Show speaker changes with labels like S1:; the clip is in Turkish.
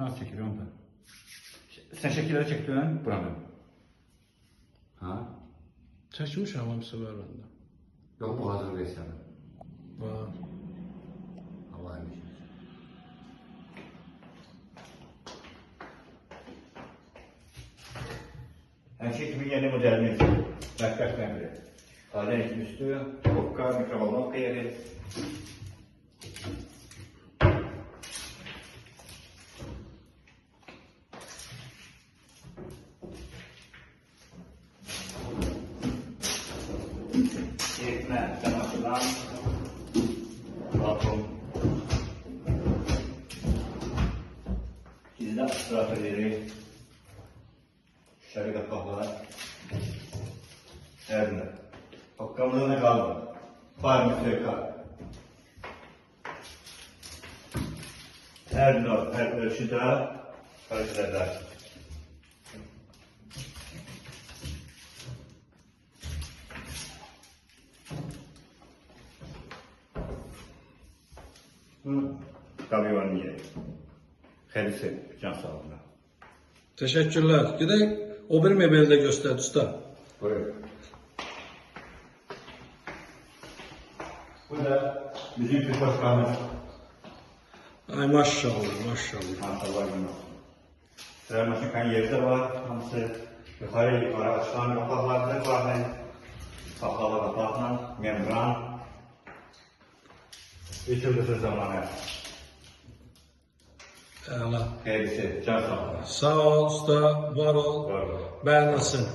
S1: nasıl çekilir onu da. Sen şekilleri çektin buranın. Ha?
S2: Çekmişim hamısı var bende.
S1: Yok bu hazır değil sana.
S2: Var.
S1: Allah'ım için. Yani çekimin yeni modelini bak biri. Halen ekim üstü, okka, mikrovalon yeri. Çekme, çamaşırlan, vakum. Dizide stratejileri, şöyle kapaklar. Evet. Okkamda ne kaldı? Parmak söker. Her ölçüde hareket eder. Kamyon niye? Kendisi can sağlığına.
S2: Teşekkürler. Gidelim o bir mebelde göster usta.
S1: Buyurun. Bu da bizim Türk başkanımız.
S2: Ay maşallah maşallah.
S1: Maşallah gün olsun. Sıra çıkan yerde var. Hamısı yukarı açılan kapaklarda var. Kapalı kapakla, membran. Geçirdi zamanı.
S2: Allah.
S1: Kendisi can sağlığına.
S2: Sağ ol usta, var ol.
S1: Var ol.
S2: Beğenilsin.